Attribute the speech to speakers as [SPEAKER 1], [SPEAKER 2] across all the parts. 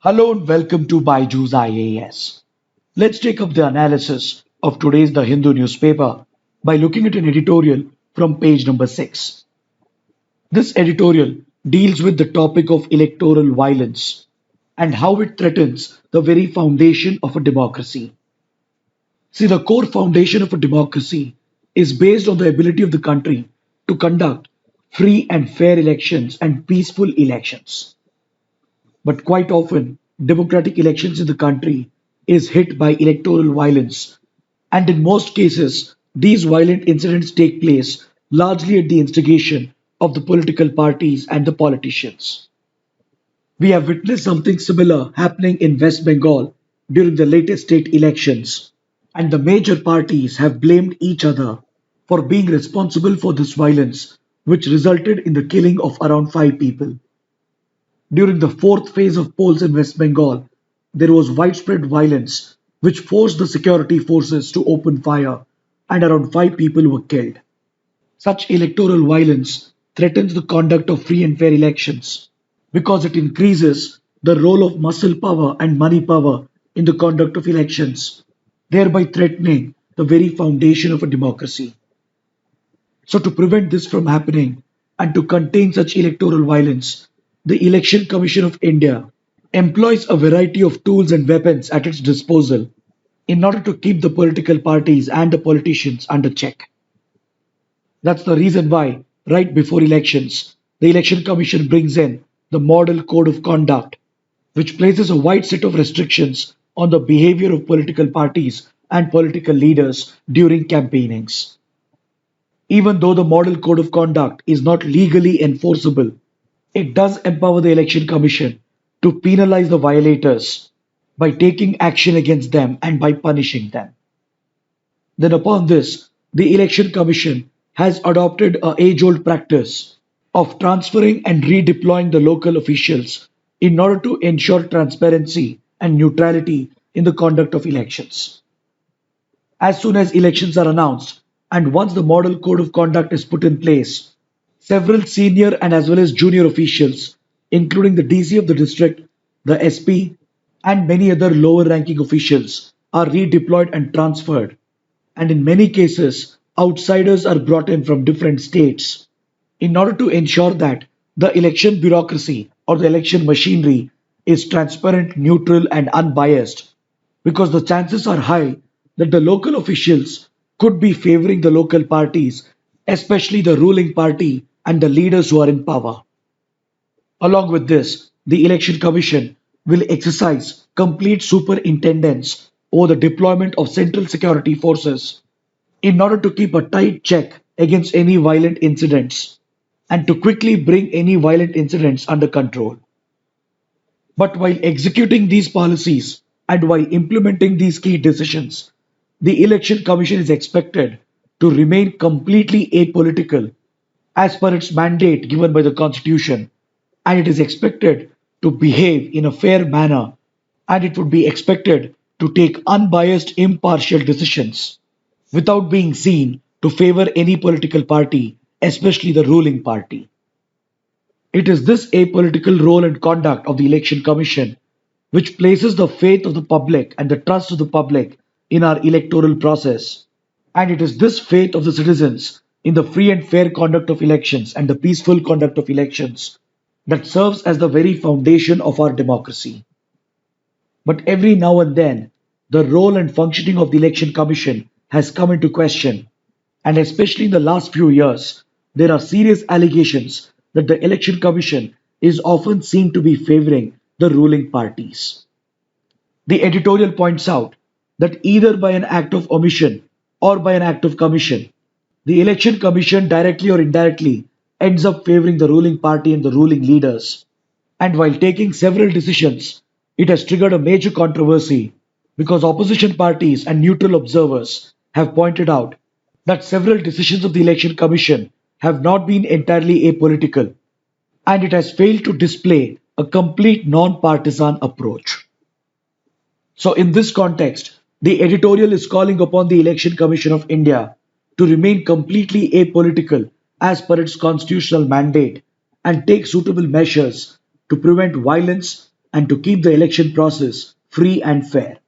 [SPEAKER 1] Hello and welcome to Byju's IAS. Let's take up the analysis of today's The Hindu newspaper by looking at an editorial from page number 6. This editorial deals with the topic of electoral violence and how it threatens the very foundation of a democracy. See, the core foundation of a democracy is based on the ability of the country to conduct free and fair elections and peaceful elections. But quite often, democratic elections in the country is hit by electoral violence, and in most cases, these violent incidents take place largely at the instigation of the political parties and the politicians. We have witnessed something similar happening in West Bengal during the latest state elections, and the major parties have blamed each other for being responsible for this violence, which resulted in the killing of around 5 people. During the fourth phase of polls in West Bengal, there was widespread violence which forced the security forces to open fire, and around 5 people were killed. Such electoral violence threatens the conduct of free and fair elections because it increases the role of muscle power and money power in the conduct of elections, thereby threatening the very foundation of a democracy. So, to prevent this from happening and to contain such electoral violence, the Election Commission of India employs a variety of tools and weapons at its disposal in order to keep the political parties and the politicians under check. That's the reason why, right before elections, the Election Commission brings in the Model Code of Conduct, which places a wide set of restrictions on the behavior of political parties and political leaders during campaignings. Even though the Model Code of Conduct is not legally enforceable, it does empower the Election Commission to penalize the violators by taking action against them and by punishing them. Then, upon this, the Election Commission has adopted a age-old practice of transferring and redeploying the local officials in order to ensure transparency and neutrality in the conduct of elections. As soon as elections are announced and once the model code of conduct is put in place, several senior and as well as junior officials, including the DC of the district, the SP, and many other lower ranking officials, are redeployed and transferred. And in many cases, outsiders are brought in from different states in order to ensure that the election bureaucracy or the election machinery is transparent, neutral, and unbiased, because the chances are high that the local officials could be favoring the local parties, especially the ruling party and the leaders who are in power. Along with this, the Election Commission will exercise complete superintendence over the deployment of central security forces in order to keep a tight check against any violent incidents and to quickly bring any violent incidents under control. But while executing these policies and while implementing these key decisions, the Election Commission is expected to remain completely apolitical as per its mandate given by the Constitution, and it is expected to behave in a fair manner, and it would be expected to take unbiased, impartial decisions without being seen to favor any political party, especially the ruling party. It is this apolitical role and conduct of the Election Commission which places the faith of the public and the trust of the public in our electoral process. And it is this faith of the citizens in the free and fair conduct of elections and the peaceful conduct of elections that serves as the very foundation of our democracy. But every now and then, the role and functioning of the Election Commission has come into question, and especially in the last few years, there are serious allegations that the Election Commission is often seen to be favoring the ruling parties. The editorial points out that either by an act of omission or by an act of commission, the Election Commission directly or indirectly ends up favoring the ruling party and the ruling leaders. And while taking several decisions, it has triggered a major controversy because opposition parties and neutral observers have pointed out that several decisions of the Election Commission have not been entirely apolitical, and it has failed to display a complete non partisan approach. So, in this context, the editorial is calling upon the Election Commission of India to remain completely apolitical as per its constitutional mandate and take suitable measures to prevent violence and to keep the election process free and fair.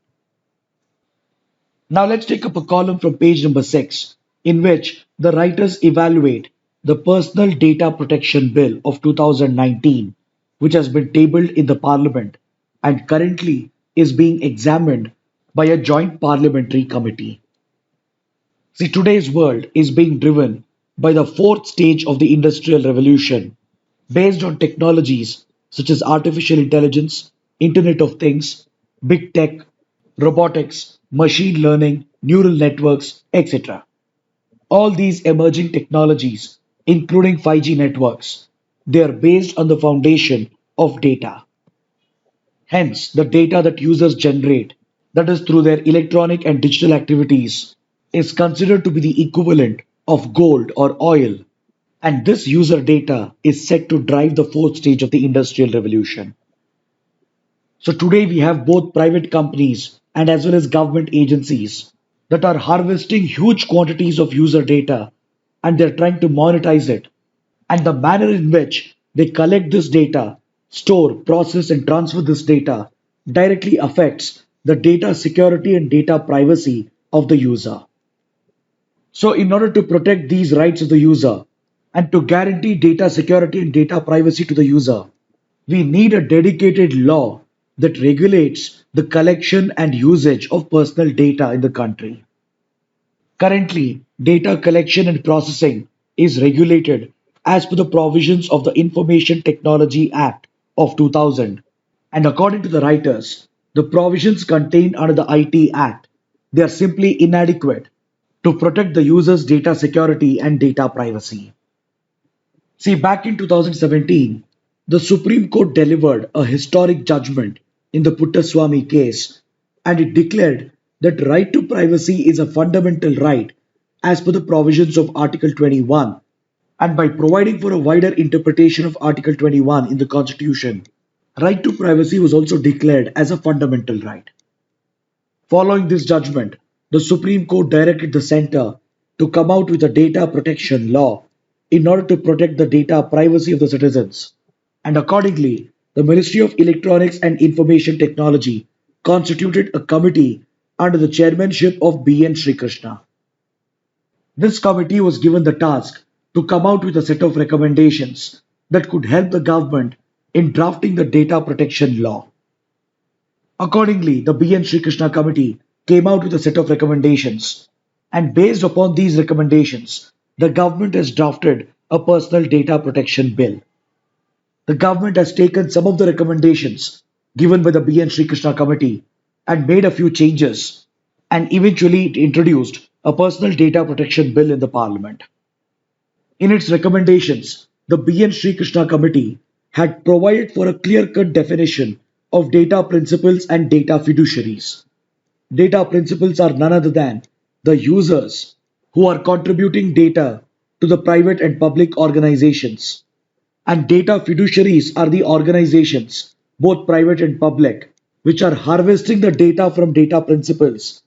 [SPEAKER 1] Now let's take up a column from page number 6 in which the writers evaluate the Personal Data Protection Bill of 2019, which has been tabled in the Parliament and currently is being examined by a joint parliamentary committee. See, today's world is being driven by the fourth stage of the Industrial Revolution, based on technologies such as artificial intelligence, Internet of Things, big tech, robotics, machine learning, neural networks, etc. All these emerging technologies, including 5G networks, they are based on the foundation of data. Hence, the data that users generate, that is through their electronic and digital activities, is considered to be the equivalent of gold or oil. And this user data is set to drive the fourth stage of the industrial revolution. So today we have both private companies and as well as government agencies that are harvesting huge quantities of user data and they're trying to monetize it. And the manner in which they collect this data, store, process, and transfer this data directly affects the data security and data privacy of the user. So, in order to protect these rights of the user and to guarantee data security and data privacy to the user, we need a dedicated law that regulates the collection and usage of personal data in the country. Currently, data collection and processing is regulated as per the provisions of the Information Technology Act of 2000. And according to the writers, the provisions contained under the IT Act, they are simply inadequate to protect the user's data security and data privacy. See, back in 2017, the Supreme Court delivered a historic judgment in the Puttaswamy case, and it declared that right to privacy is a fundamental right as per the provisions of Article 21. And by providing for a wider interpretation of Article 21 in the Constitution, right to privacy was also declared as a fundamental right. Following this judgment, the Supreme Court directed the center to come out with a data protection law in order to protect the data privacy of the citizens. And accordingly, the Ministry of Electronics and Information Technology constituted a committee under the chairmanship of B.N. Srikrishna. This committee was given the task to come out with a set of recommendations that could help the government in drafting the data protection law. Accordingly, the B.N. Srikrishna committee came out with a set of recommendations, and based upon these recommendations, the government has drafted a personal data protection bill. The government has taken some of the recommendations given by the B.N. Srikrishna committee and made a few changes, and eventually it introduced a personal data protection bill in the parliament. In its recommendations, the B.N. Srikrishna committee had provided for a clear-cut definition of data principals and data fiduciaries. Data principals are none other than the users who are contributing data to the private and public organizations. And data fiduciaries are the organizations, both private and public, which are harvesting the data from data principals.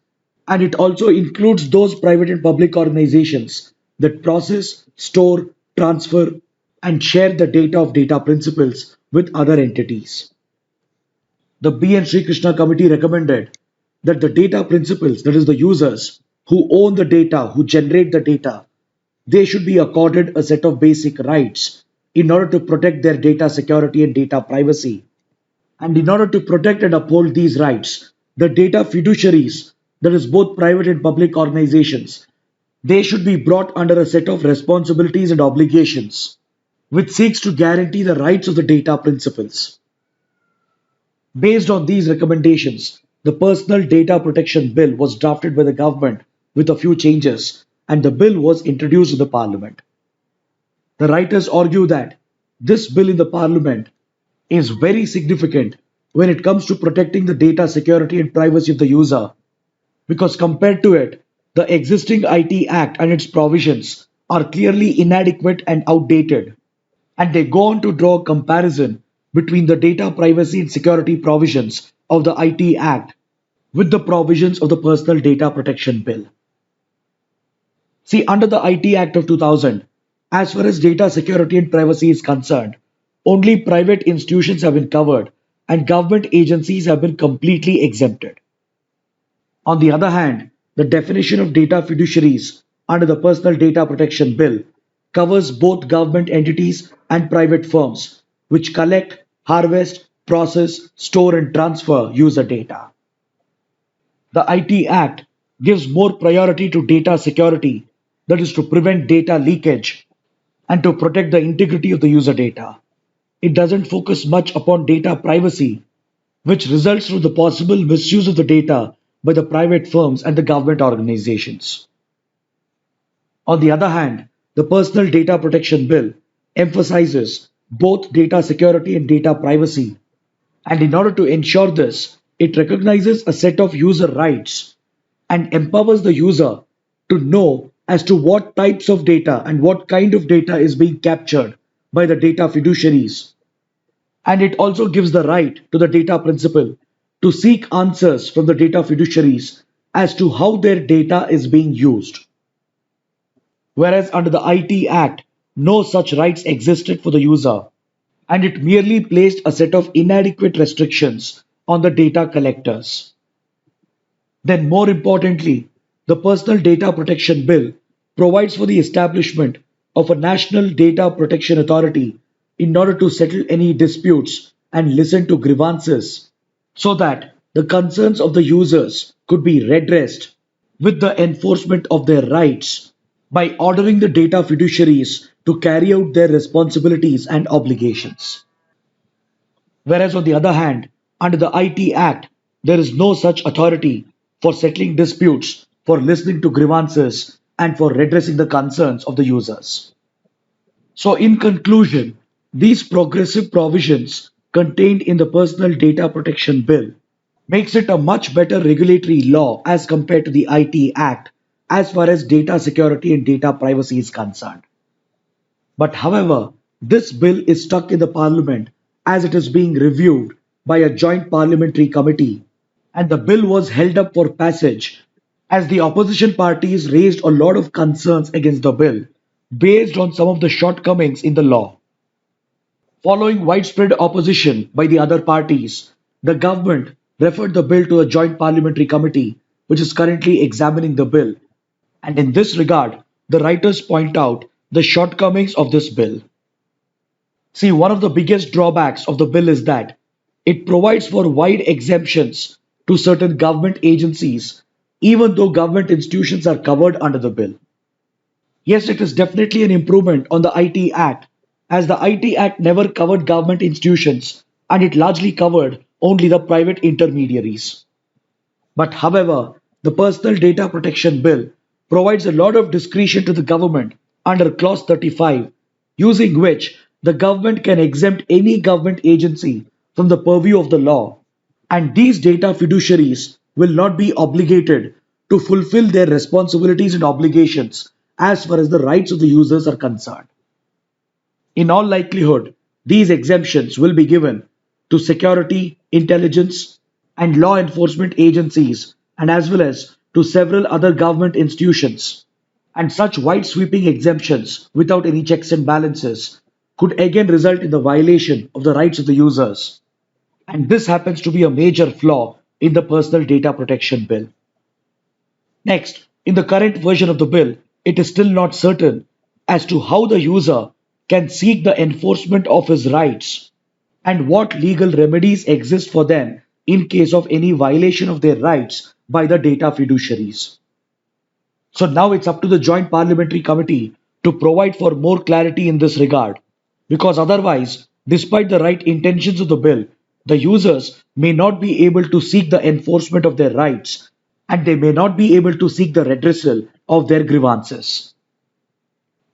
[SPEAKER 1] And it also includes those private and public organizations that process, store, transfer, and share the data of data principals with other entities. The B.N. Srikrishna committee recommended that the data principals, that is the users who own the data, who generate the data, they should be accorded a set of basic rights in order to protect their data security and data privacy. And in order to protect and uphold these rights, the data fiduciaries, that is both private and public organizations, they should be brought under a set of responsibilities and obligations which seeks to guarantee the rights of the data principals. Based on these recommendations, the Personal Data Protection Bill was drafted by the government with a few changes, and the bill was introduced in the parliament. The writers argue that this bill in the parliament is very significant when it comes to protecting the data security and privacy of the user, because compared to it, the existing IT Act and its provisions are clearly inadequate and outdated, and they go on to draw a comparison between the data privacy and security provisions of the IT Act with the provisions of the Personal Data Protection Bill. See, under the IT Act of 2000, as far as data security and privacy is concerned, only private institutions have been covered and government agencies have been completely exempted. On the other hand, the definition of data fiduciaries under the Personal Data Protection Bill covers both government entities and private firms which collect, harvest, process, store, and transfer user data. The IT Act gives more priority to data security, that is, to prevent data leakage and to protect the integrity of the user data. It doesn't focus much upon data privacy, which results from the possible misuse of the data by the private firms and the government organizations. On the other hand, the Personal Data Protection Bill emphasizes both data security and data privacy, and in order to ensure this, it recognizes a set of user rights and empowers the user to know as to what types of data and what kind of data is being captured by the data fiduciaries. And it also gives the right to the data principal to seek answers from the data fiduciaries as to how their data is being used. Whereas under the IT Act, no such rights existed for the user, and it merely placed a set of inadequate restrictions on the data collectors. Then, more importantly, the Personal Data Protection Bill provides for the establishment of a National Data Protection Authority in order to settle any disputes and listen to grievances so that the concerns of the users could be redressed with the enforcement of their rights by ordering the data fiduciaries to carry out their responsibilities and obligations. Whereas, on the other hand, under the IT Act, there is no such authority for settling disputes, for listening to grievances, and for redressing the concerns of the users. So, in conclusion, these progressive provisions contained in the Personal Data Protection Bill makes it a much better regulatory law as compared to the IT Act as far as data security and data privacy is concerned. But however, this bill is stuck in the parliament as it is being reviewed by a joint parliamentary committee, and the bill was held up for passage as the opposition parties raised a lot of concerns against the bill based on some of the shortcomings in the law. Following widespread opposition by the other parties, the government referred the bill to a joint parliamentary committee which is currently examining the bill, and in this regard, the writers point out the shortcomings of this bill. See, one of the biggest drawbacks of the bill is that it provides for wide exemptions to certain government agencies, even though government institutions are covered under the bill. Yes, it is definitely an improvement on the IT Act, as the IT Act never covered government institutions and it largely covered only the private intermediaries. But however, the Personal Data Protection Bill provides a lot of discretion to the government under Clause 35, using which the government can exempt any government agency from the purview of the law, and these data fiduciaries will not be obligated to fulfill their responsibilities and obligations as far as the rights of the users are concerned. In all likelihood, these exemptions will be given to security, intelligence, and law enforcement agencies, and as well as to several other government institutions. And such wide sweeping exemptions without any checks and balances could again result in the violation of the rights of the users. And this happens to be a major flaw in the Personal Data Protection Bill. Next, in the current version of the bill, it is still not certain as to how the user can seek the enforcement of his rights and what legal remedies exist for them in case of any violation of their rights by the data fiduciaries. So now it's up to the Joint Parliamentary Committee to provide for more clarity in this regard, because otherwise, despite the right intentions of the bill, the users may not be able to seek the enforcement of their rights and they may not be able to seek the redressal of their grievances.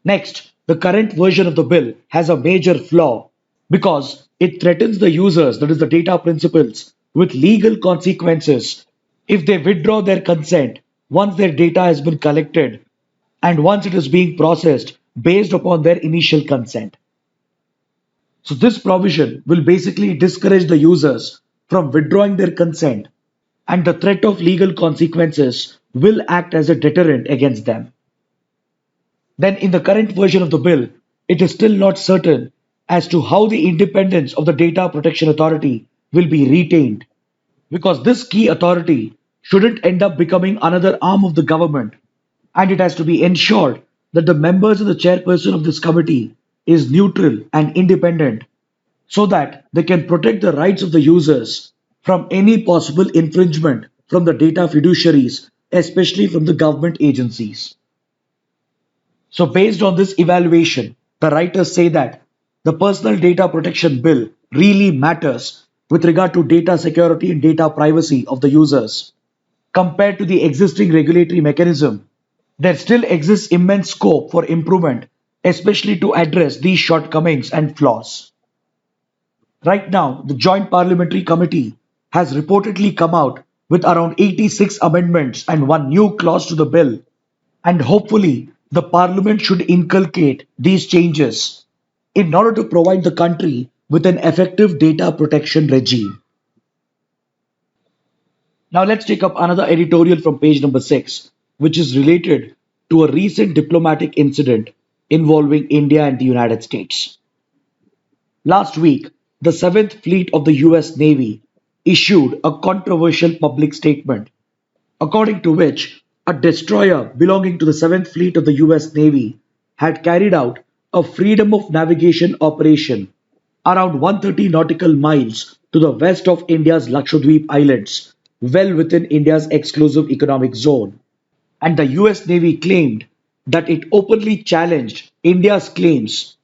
[SPEAKER 1] Next, the current version of the bill has a major flaw because it threatens the users, that is, the data principals, with legal consequences if they withdraw their consent once their data has been collected and once it is being processed based upon their initial consent. So, this provision will basically discourage the users from withdrawing their consent, and the threat of legal consequences will act as a deterrent against them. Then, in the current version of the bill, it is still not certain as to how the independence of the Data Protection Authority will be retained because this key authority shouldn't end up becoming another arm of the government, and it has to be ensured that the members and the chairperson of this committee is neutral and independent so that they can protect the rights of the users from any possible infringement from the data fiduciaries, especially from the government agencies. So, based on this evaluation, the writers say that the Personal Data Protection Bill really matters with regard to data security and data privacy of the users. Compared to the existing regulatory mechanism, there still exists immense scope for improvement, especially to address these shortcomings and flaws. Right now, the Joint Parliamentary Committee has reportedly come out with around 86 amendments and one new clause to the bill, and hopefully, the Parliament should inculcate these changes in order to provide the country with an effective data protection regime. Now, let's take up another editorial from page number 6, which is related to a recent diplomatic incident involving India and the United States. Last week, the 7th Fleet of the US Navy issued a controversial public statement, according to which a destroyer belonging to the 7th Fleet of the US Navy had carried out a freedom of navigation operation around 130 nautical miles to the west of India's Lakshadweep Islands, well within India's exclusive economic zone. And the US Navy claimed that it openly challenged India's claims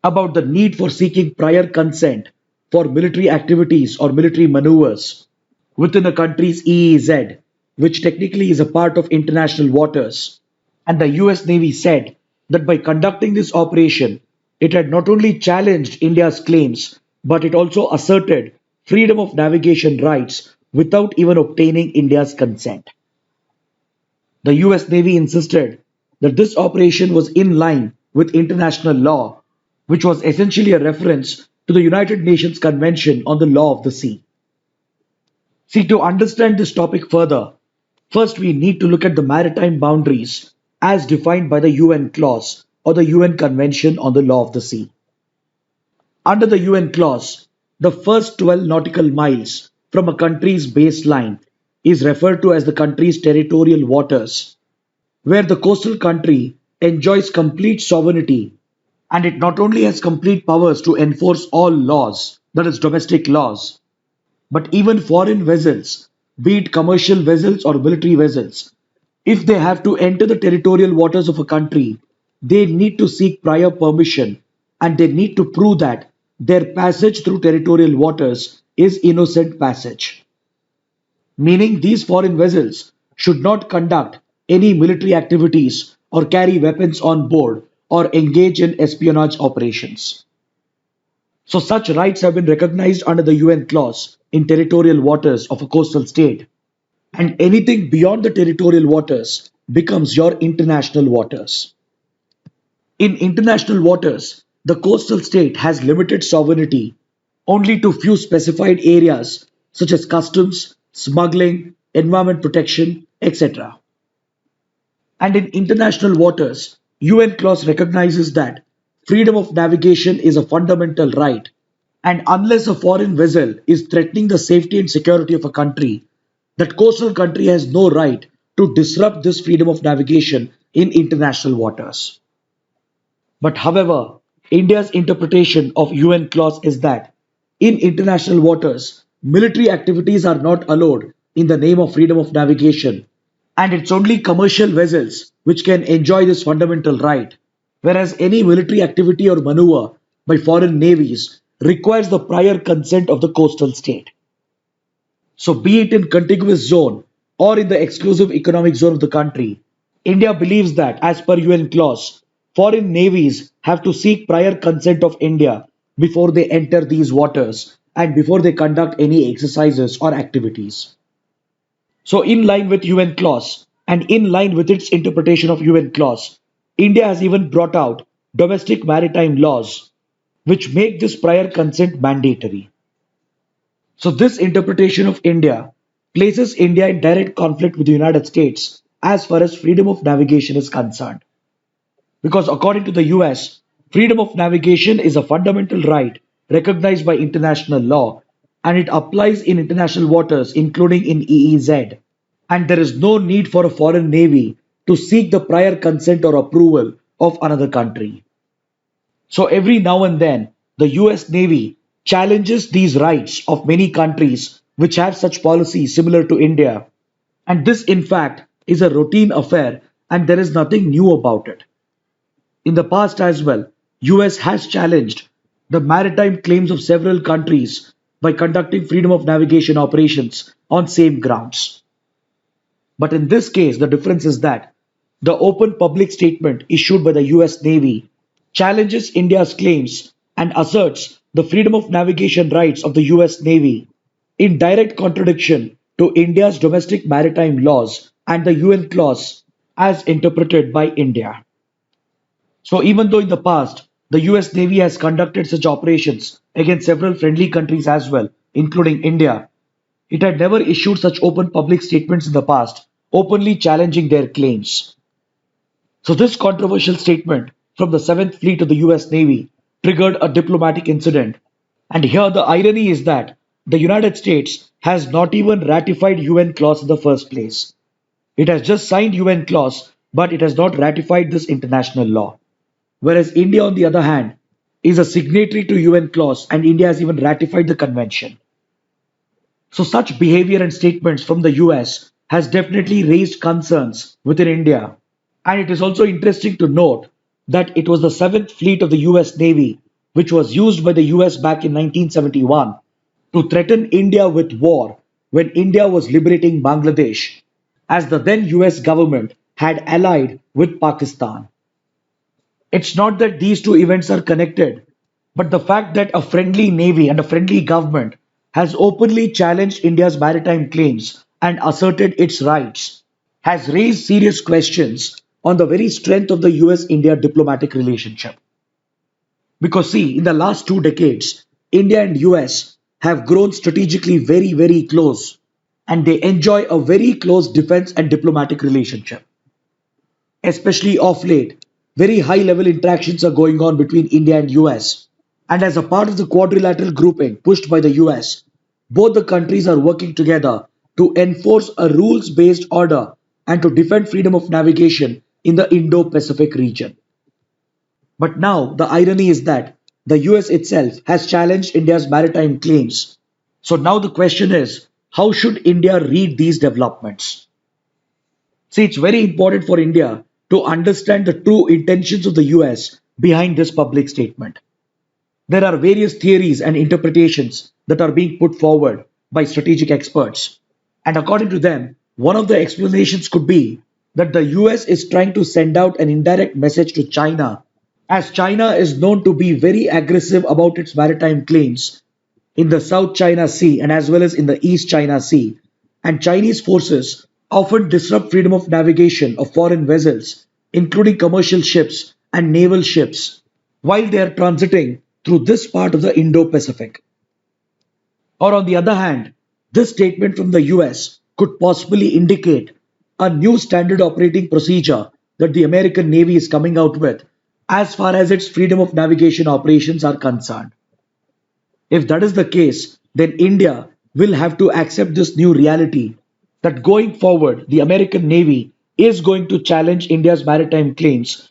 [SPEAKER 1] about the need for seeking prior consent for military activities or military maneuvers within a country's EEZ, which technically is a part of international waters. And the US Navy said that by conducting this operation, it had not only challenged India's claims, but it also asserted freedom of navigation rights without even obtaining India's consent. The US Navy insisted that this operation was in line with international law, which was essentially a reference to the United Nations Convention on the Law of the Sea. See, to understand this topic further, first we need to look at the maritime boundaries as defined by the UN clause or the UN Convention on the Law of the Sea. Under the UN clause, the first 12 nautical miles from a country's baseline is referred to as the country's territorial waters, where the coastal country enjoys complete sovereignty, and it not only has complete powers to enforce all laws, that is, domestic laws, but even foreign vessels, be it commercial vessels or military vessels, if they have to enter the territorial waters of a country, they need to seek prior permission and they need to prove that their passage through territorial waters is innocent passage. Meaning these foreign vessels should not conduct any military activities or carry weapons on board or engage in espionage operations. So such rights have been recognized under the UN clause in territorial waters of a coastal state, and anything beyond the territorial waters becomes your international waters. In international waters, the coastal state has limited sovereignty only to few specified areas such as customs, smuggling, environment protection, etc. And in international waters, UN clause recognizes that freedom of navigation is a fundamental right, and unless a foreign vessel is threatening the safety and security of a country, that coastal country has no right to disrupt this freedom of navigation in international waters. But however, India's interpretation of UN clause is that in international waters, military activities are not allowed in the name of freedom of navigation, and it's only commercial vessels which can enjoy this fundamental right, whereas any military activity or maneuver by foreign navies requires the prior consent of the coastal state. So, be it in contiguous zone or in the exclusive economic zone of the country, India believes that, as per UN clause, foreign navies have to seek prior consent of India before they enter these waters and before they conduct any exercises or activities. So, in line with UN clause and in line with its interpretation of UN clause, India has even brought out domestic maritime laws which make this prior consent mandatory. So, this interpretation of India places India in direct conflict with the United States as far as freedom of navigation is concerned. Because according to the US, freedom of navigation is a fundamental right recognized by international law, and it applies in international waters, including in EEZ. And there is no need for a foreign navy to seek the prior consent or approval of another country. So every now and then, the US Navy challenges these rights of many countries which have such policies similar to India. And this, in fact, is a routine affair and there is nothing new about it. In the past as well, US has challenged the maritime claims of several countries by conducting freedom of navigation operations on same grounds. But in this case, the difference is that the open public statement issued by the US Navy challenges India's claims and asserts the freedom of navigation rights of the US Navy in direct contradiction to India's domestic maritime laws and the UN clause as interpreted by India. So, even though in the past the US Navy has conducted such operations against several friendly countries as well, including India, it had never issued such open public statements in the past, openly challenging their claims. So, this controversial statement from the 7th Fleet of the US Navy triggered a diplomatic incident. And here the irony is that the United States has not even ratified UN clause in the first place. It has just signed UN clause, but it has not ratified this international law. Whereas India, on the other hand, is a signatory to UN clause and India has even ratified the convention. So such behavior and statements from the US has definitely raised concerns within India. And it is also interesting to note that it was the 7th Fleet of the US Navy which was used by the US back in 1971 to threaten India with war when India was liberating Bangladesh, as the then US government had allied with Pakistan. It's not that these two events are connected, but the fact that a friendly navy and a friendly government has openly challenged India's maritime claims and asserted its rights has raised serious questions on the very strength of the US India diplomatic relationship. Because, see, in the last 2 decades, India and US have grown strategically very, very close, and they enjoy a very close defense and diplomatic relationship. Especially of late, very high level interactions are going on between India and US. And as a part of the quadrilateral grouping pushed by the US, both the countries are working together to enforce a rules based order and to defend freedom of navigation in the Indo Pacific region. But now the irony is that the US itself has challenged India's maritime claims. So now the question is, how should India read these developments? See, it's very important for India to understand the true intentions of the US behind this public statement. There are various theories and interpretations that are being put forward by strategic experts. And according to them, one of the explanations could be that the US is trying to send out an indirect message to China, as China is known to be very aggressive about its maritime claims in the South China Sea and as well as in the East China Sea. And Chinese forces often disrupt freedom of navigation of foreign vessels, including commercial ships and naval ships, while they are transiting through this part of the Indo Pacific. Or, on the other hand, this statement from the US could possibly indicate a new standard operating procedure that the American Navy is coming out with as far as its freedom of navigation operations are concerned. If that is the case, then India will have to accept this new reality that going forward, the American Navy is going to challenge India's maritime claims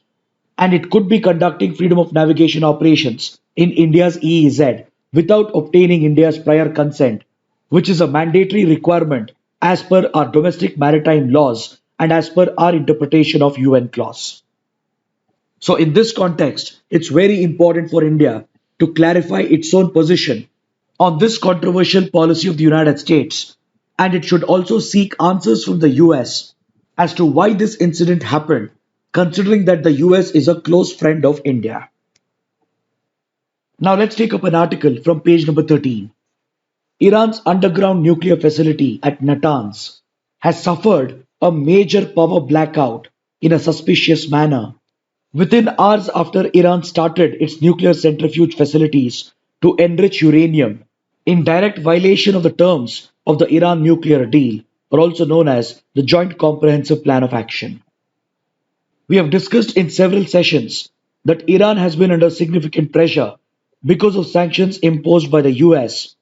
[SPEAKER 1] and it could be conducting freedom of navigation operations in India's EEZ without obtaining India's prior consent, which is a mandatory requirement as per our domestic maritime laws and as per our interpretation of UN clause. So, in this context, it's very important for India to clarify its own position on this controversial policy of the United States, and it should also seek answers from the US as to why this incident happened, considering that the US is a close friend of India. Now, let's take up an article from page number 13. Iran's underground nuclear facility at Natanz has suffered a major power blackout in a suspicious manner within hours after Iran started its nuclear centrifuge facilities to enrich uranium in direct violation of the terms of the Iran nuclear deal, or also known as the Joint Comprehensive Plan of Action. We have discussed in several sessions that Iran has been under significant pressure because of sanctions imposed by the US,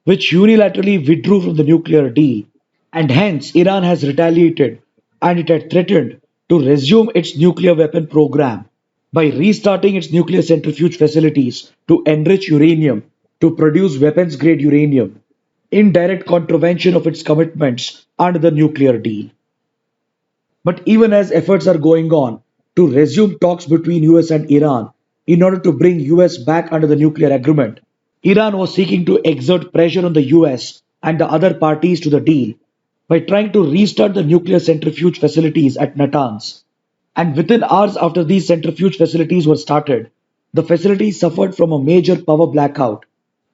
[SPEAKER 1] which unilaterally withdrew from the nuclear deal, and hence Iran has retaliated and it had threatened to resume its nuclear weapon program by restarting its nuclear centrifuge facilities to enrich uranium to produce weapons grade uranium, in direct contravention of its commitments under the nuclear deal. But even as efforts are going on to resume talks between US and Iran in order to bring US back under the nuclear agreement, Iran was seeking to exert pressure on the US and the other parties to the deal by trying to restart the nuclear centrifuge facilities at Natanz. And within hours after these centrifuge facilities were started, the facilities suffered from a major power blackout,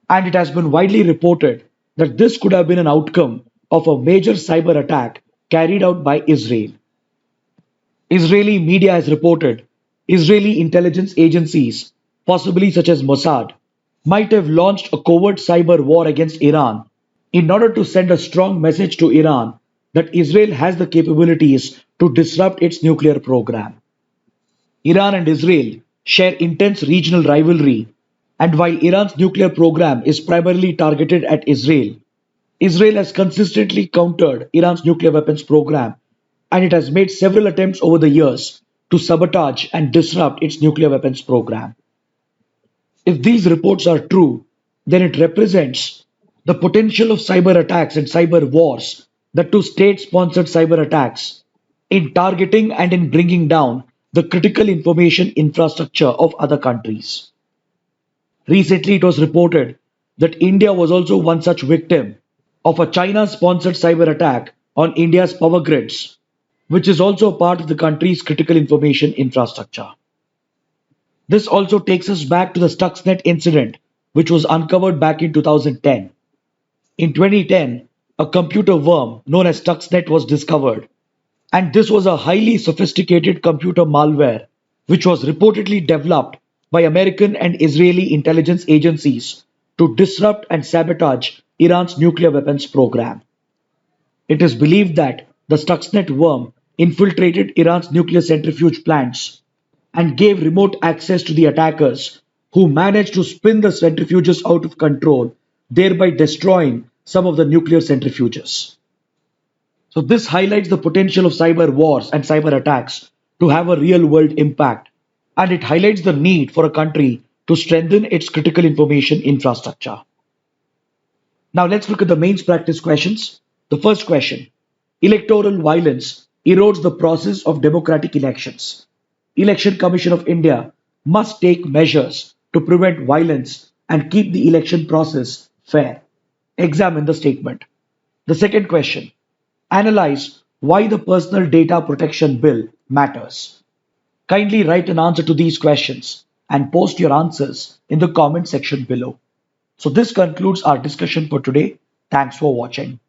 [SPEAKER 1] and it has been widely reported that this could have been an outcome of a major cyber attack carried out by Israel. Israeli media has reported Israeli intelligence agencies, possibly such as Mossad, might have launched a covert cyber war against Iran in order to send a strong message to Iran that Israel has the capabilities to disrupt its nuclear program. Iran and Israel share intense regional rivalry, and while Iran's nuclear program is primarily targeted at Israel, Israel has consistently countered Iran's nuclear weapons program, and it has made several attempts over the years to sabotage and disrupt its nuclear weapons program. If these reports are true, then it represents the potential of cyber attacks and cyber wars, the two state sponsored cyber attacks, in targeting and in bringing down the critical information infrastructure of other countries. Recently, it was reported that India was also one such victim of a China sponsored cyber attack on India's power grids, which is also a part of the country's critical information infrastructure. This also takes us back to the Stuxnet incident, which was uncovered back in 2010. In 2010, a computer worm known as Stuxnet was discovered, and this was a highly sophisticated computer malware which was reportedly developed by American and Israeli intelligence agencies to disrupt and sabotage Iran's nuclear weapons program. It is believed that the Stuxnet worm infiltrated Iran's nuclear centrifuge plants and gave remote access to the attackers, who managed to spin the centrifuges out of control, thereby destroying some of the nuclear centrifuges. So, this highlights the potential of cyber wars and cyber attacks to have a real world impact, and it highlights the need for a country to strengthen its critical information infrastructure. Now, let's look at the mains practice questions. The first question: electoral violence erodes the process of democratic elections. Election Commission of India must take measures to prevent violence and keep the election process fair. Examine the statement. The second question: analyze why the Personal Data Protection Bill matters. Kindly write an answer to these questions and post your answers in the comment section below. So, this concludes our discussion for today. Thanks for watching.